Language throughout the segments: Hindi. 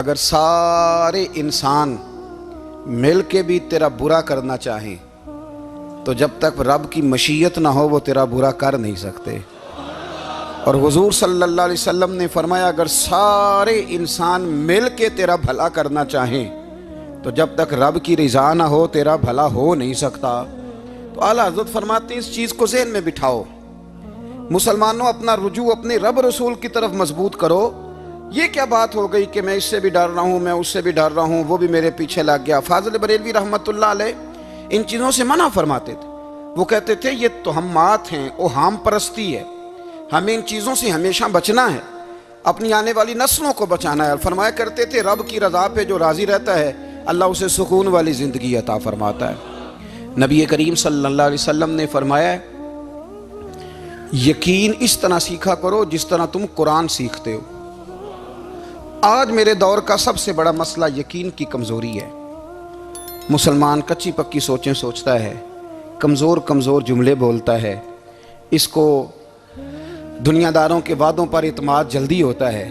अगर सारे इंसान मिल के भी तेरा बुरा करना चाहें तो जब तक रब की मशीयत ना हो वो तेरा बुरा कर नहीं सकते। और हुजूर सल्लल्लाहु अलैहि वसल्लम ने फरमाया अगर सारे इंसान मिल के तेरा भला करना चाहें तो जब तक रब की रज़ा ना हो तेरा भला हो नहीं सकता। तो आला हज़रत फरमाते हैं इस चीज़ को ज़हन में बिठाओ, मुसलमानों अपना रुजू अपने रब रसूल की तरफ मजबूत करो। ये क्या बात हो गई कि मैं इससे भी डर रहा हूँ, मैं उससे भी डर रहा हूँ, वो भी मेरे पीछे लग गया। फाजिल बरेलवी रहमतुल्लाह अलैह इन चीज़ों से मना फरमाते थे। वो कहते थे ये तो हम मात हैं, वो हम परस्ती है, हमें इन चीज़ों से हमेशा बचना है, अपनी आने वाली नस्लों को बचाना है। फरमाया करते थे रब की रज़ा पे जो राज़ी रहता है अल्लाह उसे सुकून वाली ज़िंदगी अता फरमाता है। नबी करीम सल्लल्लाहु अलैहि वसल्लम ने फरमाया यकीन इस तरह सीखा करो जिस तरह तुम कुरान सीखते हो। आज मेरे दौर का सबसे बड़ा मसला यकीन की कमज़ोरी है। मुसलमान कच्ची पक्की सोचें सोचता है, कमज़ोर कमज़ोर जुमले बोलता है, इसको दुनियादारों के वादों पर इत्माद जल्दी होता है,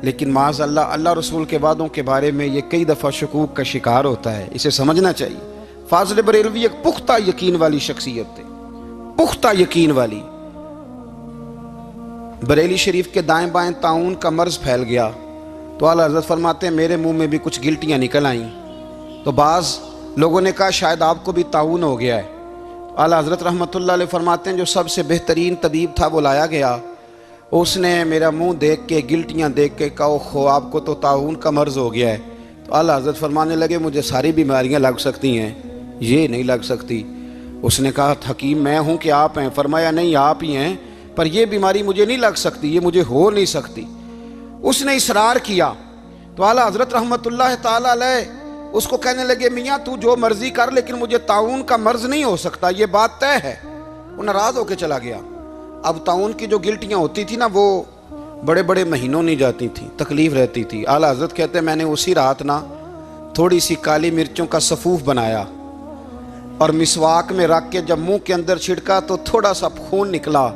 लेकिन माज़ अल्लाह अल्लाह रसूल के वादों के बारे में ये कई दफ़ा शकूक का शिकार होता है। इसे समझना चाहिए। फाजिल बरेलवी एक पुख्ता यकीन वाली शख्सियत थे, पुख्ता यकीन वाली। बरेली शरीफ के दाएं बाएं ताउन का मर्ज फैल गया तो आला हज़रत फरमाते हैं मेरे मुंह में भी कुछ गिल्टियाँ निकल आईं। तो बाज़ लोगों ने कहा शायद आपको भी ताउन हो गया है। तो आला हज़रत रहमतुल्लाह अलैह फरमाते हैं जो सबसे बेहतरीन तबीब था वो लाया गया, उसने मेरा मुंह देख के गिल्टियाँ देख के कहा खो आपको तो ताउन का मर्ज हो गया है। तो आला हज़रत फरमाने लगे मुझे सारी बीमारियाँ लग सकती हैं, ये नहीं लग सकती। उसने कहा हकीम मैं हूँ कि आप हैं? फरमाया नहीं आप ही हैं, पर यह बीमारी मुझे नहीं लग सकती, ये मुझे हो नहीं सकती। उसने इसरार किया तो आला हज़रत रहमतुल्लाह ताला अलैह उसको कहने लगे मियाँ तू जो मर्जी कर लेकिन मुझे ताउन का मर्ज नहीं हो सकता, ये बात तय है। वो नाराज होकर चला गया। अब ताउन की जो गिल्टियाँ होती थी ना वो बड़े बड़े महीनों नहीं जाती थी, तकलीफ रहती थी। आला हज़रत कहते मैंने उसी रात ना थोड़ी सी काली मिर्चों का सफ़ूफ बनाया और मिसवाक में रख के जब मुंह के अंदर छिड़का तो थोड़ा सा खून निकला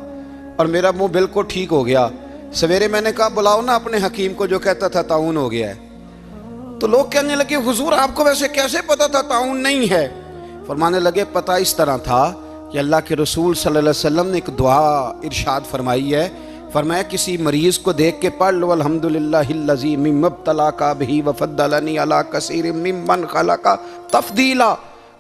और मेरा मुंह बिल्कुल ठीक हो गया। सवेरे मैंने कहा बुलाओ ना अपने हकीम को जो कहता था ताउन हो गया है। तो लोग कहने लगे हुजूर आपको वैसे कैसे पता था ताउन नहीं है? फरमाने लगे पता इस तरह था कि अल्लाह के रसूल सल्लल्लाहु अलैहि वसल्लम ने एक दुआ इरशाद फरमाई है। फरमाया किसी मरीज़ को देख के पढ़ लो अल्हम्दुलिल्लाहिल्लज़ी मिम्मब्तलाका बिही वफ़द्दलनी अला कसीरिम मिम्मन खलका तफ़दीला।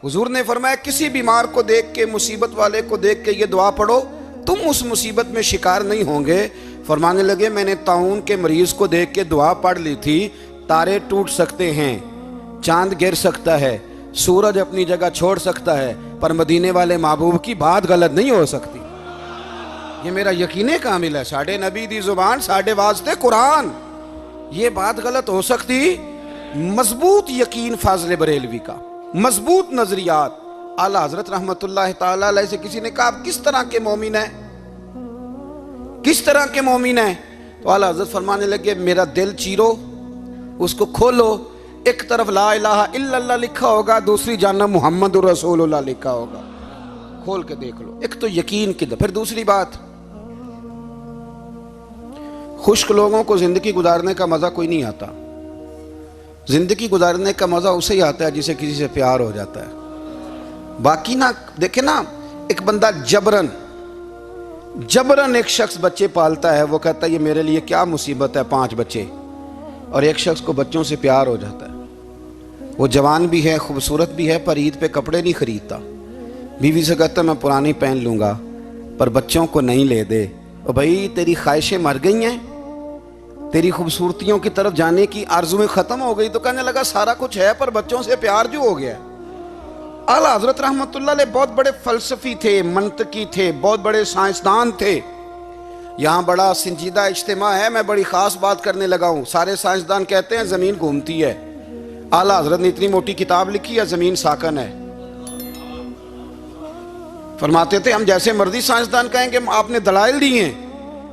हुजूर ने फरमाया किसी बीमार को देख के, मुसीबत वाले को देख के ये दुआ पढ़ो, तुम उस मुसीबत में शिकार नहीं होंगे। फरमाने लगे मैंने ताउन के मरीज को देख के दुआ पढ़ ली थी, तारे टूट सकते हैं, चांद गिर सकता है, सूरज अपनी जगह छोड़ सकता है, पर मदीने वाले महबूब की बात गलत नहीं हो सकती। ये मेरा यकीन कामिल है। साढ़े नबी दी जुबान साढ़े वास्ते कुरान, ये बात गलत हो सकती? मजबूत यकीन फाजिल बरेलवी का, मजबूत नजरियात। आला हज़रत रहमतुल्लाह ताला अलैह से किसी ने कहा आप किस तरह के मोमिन हैं, किस तरह के मोमिन हैं? तो आला हज़रत फरमाने लगे मेरा दिल चीरो, उसको खोलो, एक तरफ ला इलाहा इल्लल्लाह लिखा होगा, दूसरी जानब मुहम्मदुर रसूलुल्लाह लिखा होगा, खोल के देख लो। एक तो यकीन की। फिर दूसरी बात, खुश्क लोगों को जिंदगी गुजारने का मजा कोई नहीं आता। जिंदगी गुजारने का मजा उसे ही आता है जिसे किसी से प्यार हो जाता है। बाकी ना देखे ना, एक बंदा जबरन एक शख्स बच्चे पालता है, वो कहता है ये मेरे लिए क्या मुसीबत है 5 बच्चे, और एक शख्स को बच्चों से प्यार हो जाता है। वो जवान भी है, खूबसूरत भी है, पर ईद पे कपड़े नहीं खरीदता। बीवी से कहता मैं पुरानी पहन लूँगा पर बच्चों को नहीं ले दे। और भाई तेरी ख्वाहिशें मर गई हैं, तेरी खूबसूरतियों की तरफ जाने की आरज़ुएं ख़त्म हो गई। तो कहने लगा सारा कुछ है पर बच्चों से प्यार जो हो गया। आला हज़रत रहमतुल्लाह अलैह बहुत बड़े फ़लसफ़ी थे, मंतकी थे, बहुत बड़े साइंसदान थे। यहाँ बड़ा संजीदा इज्तिमा है, मैं बड़ी ख़ास बात करने लगा हूँ। सारे साइंसदान कहते हैं ज़मीन घूमती है। आला हज़रत ने इतनी मोटी किताब लिखी है ज़मीन साकन है। फरमाते थे हम जैसे मर्जी साइंसदान कहेंगे आपने दलाइल दिए हैं।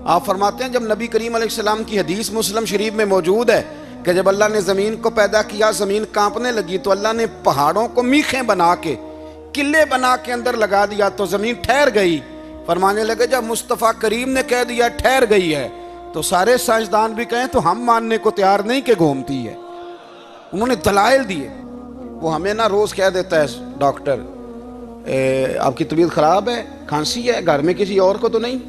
आप फरमाते हैं जब नबी करीम अलैहिस्सलाम की हदीस मुस्लिम शरीफ में मौजूद है कि जब अल्लाह ने ज़मीन को पैदा किया ज़मीन कांपने लगी तो अल्लाह ने पहाड़ों को मीखें बना के, किले बना के अंदर लगा दिया तो ज़मीन ठहर गई। फरमाने लगे जब मुस्तफ़ा करीम ने कह दिया ठहर गई है तो सारे साइंसदान भी कहें तो हम मानने को तैयार नहीं कि घूमती है। उन्होंने दलाइल दिए। वो हमें ना रोज़ कह देता है डॉक्टर आपकी तबीयत ख़राब है, खांसी है, घर में किसी और को तो नहीं?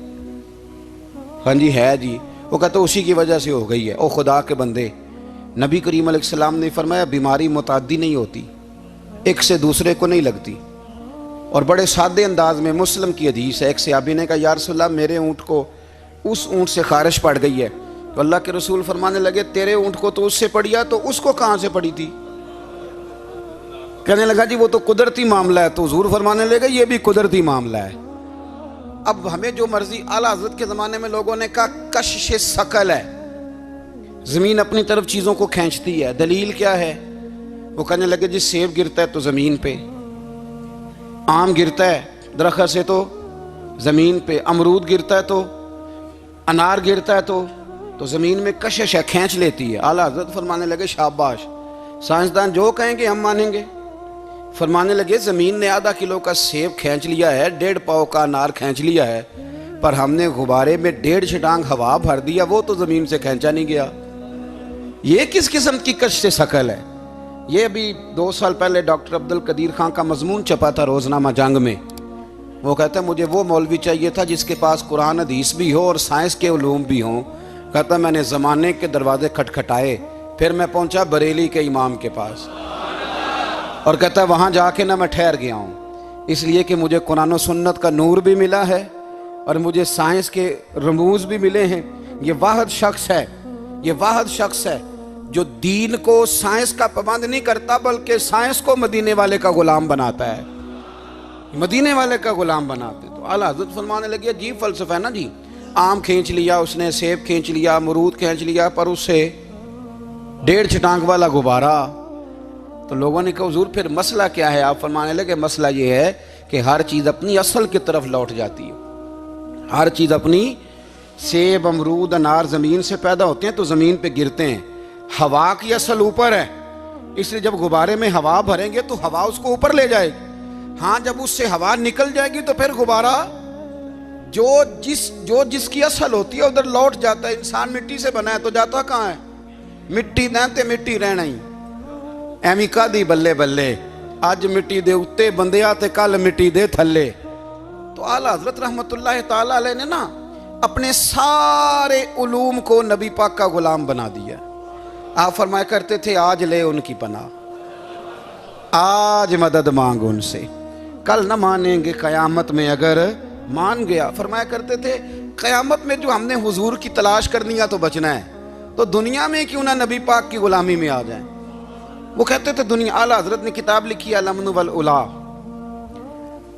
हाँ जी है जी। वो कहते उसी की वजह से हो गई है। ओ खुदा के बंदे, नबी करीम अलैहिस्सलाम ने फरमाया बीमारी मुताद्दी नहीं होती, एक से दूसरे को नहीं लगती। और बड़े सादे अंदाज में मुस्लिम की हदीस है, एक सहाबी ने कहा या रसूलल्लाह मेरे ऊँट को उस ऊँट से खारिश पड़ गई है। तो अल्लाह के रसूल फरमाने लगे तेरे ऊँट को तो उससे पड़ी, तो उसको कहाँ से पड़ी थी? कहने लगा जी वो तो कुदरती मामला है। तो हुजूर फरमाने लगे ये भी कुदरती मामला है। अब हमें जो मर्जी, आला हज़रत के ज़माने में लोगों ने कहा कशिश सकल है, ज़मीन अपनी तरफ चीज़ों को खींचती है। दलील क्या है? वो कहने लगे जी सेब गिरता है तो ज़मीन पे, आम गिरता है दरख्त से तो ज़मीन पे, अमरूद गिरता है तो, अनार गिरता है तो ज़मीन में कशिश है, खींच लेती है। आला हज़रत फरमाने लगे शाबाश, साइंसदान जो कहेंगे हम मानेंगे। फरमाने लगे ज़मीन ने आधा किलो का सेब खींच लिया है, 1.5 पाव का अनार खींच लिया है, पर हमने गुब्बारे में 1.5 छटांग हवा भर दिया, वो तो ज़मीन से खींचा नहीं गया। ये किस किस्म की कशिश शकल है? ये अभी 2 साल पहले डॉक्टर अब्दुल कदीर खान का मजमून छपा था रोज़नामा जंग में। वो कहता है मुझे वो मौलवी चाहिए था जिसके पास कुरान हदीस भी हो और साइंस के उलूम भी हों। कहता मैंने ज़माने के दरवाजे खटखटाए, फिर मैं पहुंचा बरेली के इमाम के पास, और कहता वहाँ जाके ना मैं ठहर गया हूँ, इसलिए कि मुझे कुरान और सुन्नत का नूर भी मिला है और मुझे साइंस के रमूज भी मिले हैं। ये वाहिद शख्स है, ये वाहिद शख्स है जो दीन को साइंस का पाबंद नहीं करता बल्कि साइंस को मदीने वाले का गुलाम बनाता है, मदीने वाले का गुलाम बनाते। तो आला हज़रत फरमाने लगे अजीब फ़लसफ़ा है ना जी, आम खींच लिया उसने, सेब खींच लिया, अमरूद खींच लिया, पर उससे 1.5 छटांग वाला गुब्बारा। तो लोगों ने कहा हुजूर फिर मसला क्या है? आप फरमाने लगे मसला ये है कि हर चीज़ अपनी असल की तरफ लौट जाती है। हर चीज़ अपनी, सेब अमरूद अनार ज़मीन से पैदा होते हैं तो ज़मीन पे गिरते हैं। हवा की असल ऊपर है, इसलिए जब गुब्बारे में हवा भरेंगे तो हवा उसको ऊपर ले जाएगी। हाँ जब उससे हवा निकल जाएगी तो फिर गुब्बारा जो जिसकी असल होती है उधर लौट जाता है। इंसान मिट्टी से बना है तो जाता कहाँ है? मिट्टी देते मिट्टी रहना ही एवं कादी बल्ले बल्ले, अज मिट्टी दे उत्ते बंदिया ते कल मिट्टी दे थल्ले। तो आला हज़रत रहमतुल्लाह ताला अलैह ने ना अपने सारे उलूम को नबी पाक का गुलाम बना दिया। आप फरमाया करते थे आज ले उनकी पनाह, आज मदद मांग उनसे, कल न मानेंगे क़यामत में अगर मान गया। फरमाया करते थे क़यामत में जो हमने हुजूर की तलाश करनी है तो बचना है, तो दुनिया में क्यों ना नबी पाक की गुलामी में आ जाए। वो कहते थे दुनिया, आला हज़रत ने किताब लिखी अल-अम्न वल उला,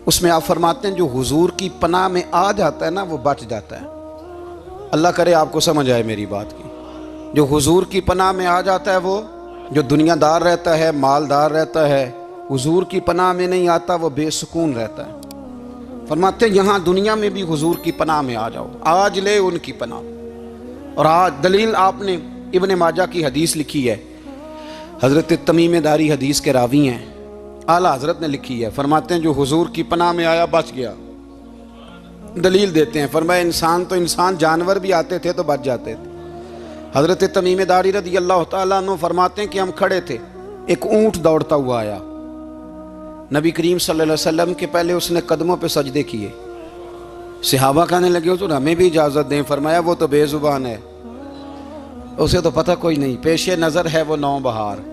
उसमें आप फरमाते हैं जो हुजूर की पनाह में आ जाता है ना वो बच जाता है। अल्लाह करे आपको समझ आए मेरी बात की। जो हुजूर की पनाह में आ जाता है वो, जो दुनियादार रहता है, मालदार रहता है, हुजूर की पनाह में नहीं आता वो बेसुकून रहता है। फरमाते हैं यहाँ दुनिया में भी हुजूर की पनाह में आ जाओ, आज ले उनकी पनाह। और आज दलील आपने इब्ने माजा की हदीस लिखी है, हज़रत तमीम दारी हदीस के रावी हैं, आला हज़रत ने लिखी है। फरमाते हैं जो हुजूर की पनाह में आया बच गया। दलील देते हैं, फरमाया इंसान तो इंसान, जानवर भी आते थे तो बच जाते थे। हज़रत तमीम दारी रज़ी अल्लाह तआला अन्हु फरमाते हैं कि हम खड़े थे, एक ऊँट दौड़ता हुआ आया, नबी करीम सल्लल्लाहु अलैहि वसल्लम के पहले उसने कदमों पे सजदे किए। सहाबा कहने लगे हुजूर हमें भी इजाज़त दें। फरमाया वो तो बेजुबान है, उसे तो पता कोई नहीं, पेशे नज़र है वो नौबहार,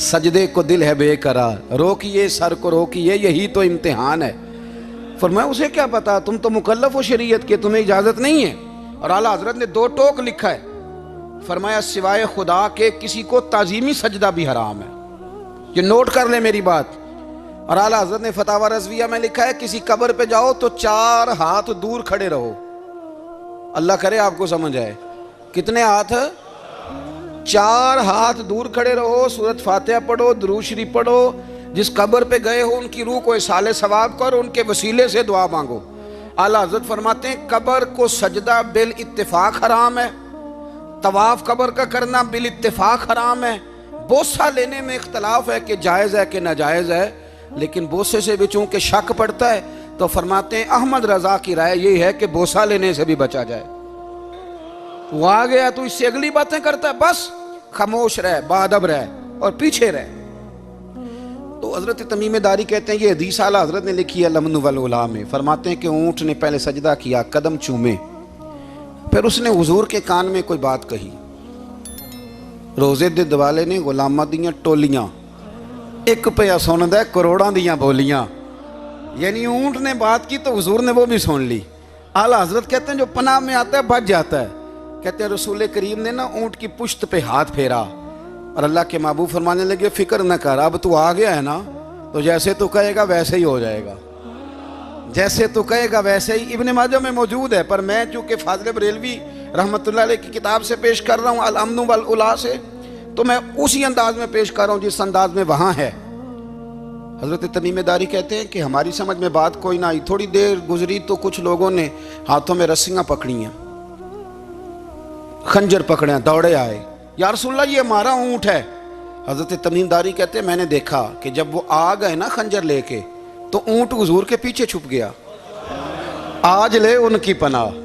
सजदे को दिल है बेकरार, रोकिए सर को रोकिए यही तो इम्तिहान है। फरमाया उसे क्या पता, तुम तो मुकल्लफ हो शरीयत के, तुम्हें इजाज़त नहीं है। और आला हज़रत ने 2 टोक लिखा है, फरमाया सिवाय खुदा के किसी को ताज़ीमी सजदा भी हराम है। ये नोट कर ले मेरी बात। और आला हज़रत ने फतावा रज़विया में लिखा है किसी कब्र पे जाओ तो 4 हाथ दूर खड़े रहो। अल्लाह करे आपको समझ आए, कितने हाथ? 4 हाथ दूर खड़े रहो, सूरत फातिहा पढ़ो, दुरूद शरीफ पढ़ो, जिस कब्र पे गए हो उनकी रूह को इसाले सवाब करो, उनके वसीले से दुआ मांगो। आला हज़रत फरमाते हैं कब्र को सजदा बिल इत्तिफाक हराम है, तवाफ कब्र का करना बिल इत्तिफाक हराम है, बोसा लेने में इख्तलाफ है कि जायज़ है कि नाजायज़ है, लेकिन बोसे से भी चूंकि शक पड़ता है तो फरमाते हैं अहमद रजा की राय ये है कि बोसा लेने से भी बचा जाए। वो आ गया तो इससे अगली बातें करता है, बस खामोश रह, बाअदब रह और पीछे रहे। तो हजरत तमीम दारी कहते हैं, ये हदीस आला हजरत ने लिखी है लमन वल उला में। फरमाते हैं कि ऊंट ने पहले सजदा किया, कदम चूमे, फिर उसने हुजूर के कान में कोई बात कही। रोजे दे दिवाले ने गुलामां दियां टोलियां, एक पिया सुनदा करोड़ां दियां बोलियां। यानी ऊंट ने बात की तो हुजूर ने वो भी सुन ली। आला हजरत कहते हैं जो पनाह में आता है बच जाता है। कहते हैं रसूल करीम ने ना ऊंट की पुश्त पे हाथ फेरा और अल्लाह के महबूब फरमाने लगे, फिक्र न कर, अब तू आ गया है ना, तो जैसे तू कहेगा वैसे ही हो जाएगा, जैसे तू कहेगा वैसे ही। इब्ने माजा में मौजूद है, पर मैं चूंकि फाज़िल बरेलवी रहमतुल्लाह अलैह की किताब से पेश कर रहा हूँ अल अम्न वल उला से, तो मैं उसी अंदाज में पेश कर रहा हूँ जिस अंदाज में वहाँ है। हजरत तमीम दारी कहते हैं कि हमारी समझ में बात कोई ना आई। थोड़ी देर गुजरी तो कुछ लोगों ने हाथों में रस्सियां पकड़ी हैं, खंजर पकड़े, दौड़े आए, या रसूलल्लाह ये हमारा ऊंट है। हजरत तमीम दारी कहते हैं मैंने देखा कि जब वो आ गए ना खंजर लेके, तो ऊंट हुजूर के पीछे छुप गया। आज ले उनकी पनाह,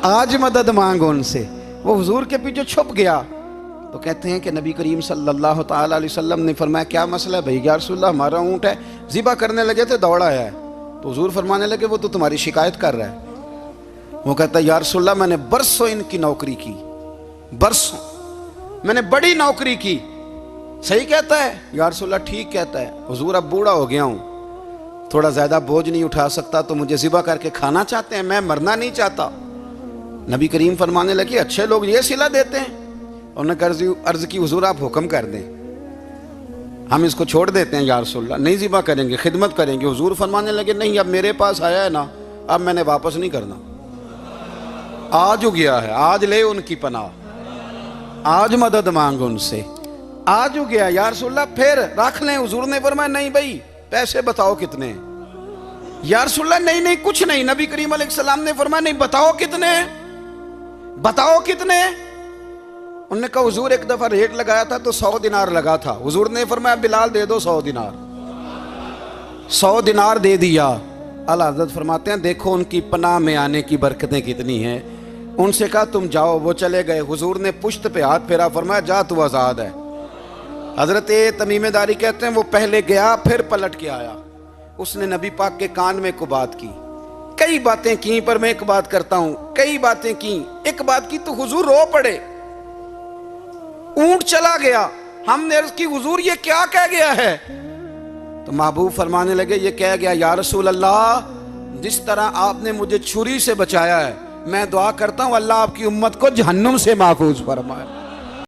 आज मदद मांग उनसे, वो हुजूर के पीछे छुप गया। तो कहते हैं कि नबी करीम सल्लल्लाहु ताला अलैहि वसल्लम ने फरमाया क्या मसला है भाई? या रसूलल्लाह हमारा ऊंट है। ज़िबा करने लगे थे, दौड़ा आया है। तो हुजूर फरमाने लगे वो तो तुम्हारी शिकायत कर रहा है। वो कहता है या रसूलल्लाह मैंने बरसों इनकी नौकरी की, बरसों मैंने बड़ी नौकरी की। सही कहता है या रसूलल्लाह? ठीक कहता है। हुजूर अब बूढ़ा हो गया हूँ, थोड़ा ज़्यादा बोझ नहीं उठा सकता, तो मुझे ज़िबा करके खाना चाहते हैं, मैं मरना नहीं चाहता। नबी करीम फरमाने लगे अच्छे लोग ये सिला देते हैं। उन्होंने अर्ज की हुजूर आप हुक्म कर दें, हम इसको छोड़ देते हैं या रसूलल्लाह, नहीं ज़िबा करेंगे, खिदमत करेंगे। हुजूर फरमाने लगे नहीं, अब मेरे पास आया है ना, अब मैंने वापस नहीं करना, आज हो गया है, आज ले उनकी पनाह, आज मदद मांग उनसे, आज हो गया या रसूलल्लाह फिर रख लें। हुजूर ने फरमाया नहीं भाई, पैसे बताओ कितने? या रसूलल्लाह नहीं नहीं कुछ नहीं। नबी करीम अलैहिस्सलाम ने फरमाया नहीं, बताओ कितने, बताओ कितने? उन्होंने कहा हुजूर एक दफा रेट लगाया था तो 100 दिनार लगा था। हुजूर ने फरमाया बिलाल दे दो 100 दिनार। 100 दिनार दे दिया। आला हज़रत फरमाते हैं देखो उनकी पनाह में आने की बरकतें कितनी हैं। उनसे कहा तुम जाओ, वो चले गए। हुजूर ने पुश्त पे हाथ फेरा, फरमाया जा तू आज़ाद है। हजरत तमीम दारी कहते हैं वो पहले गया फिर पलट के आया। उसने नबी पाक के कान में को बात की, कई बातें की, पर मैं एक बात करता हूं, कई बातें की, एक बात की तो हुजूर रो पड़े। ऊंट चला गया, हमने अर्ज की हुजूर ये क्या कह गया है? तो महबूब फरमाने लगे ये कह गया या रसूल अल्लाह, जिस तरह आपने मुझे छुरी से बचाया है, मैं दुआ करता हूं अल्लाह आपकी उम्मत को जहन्नुम से महफूज फरमाए।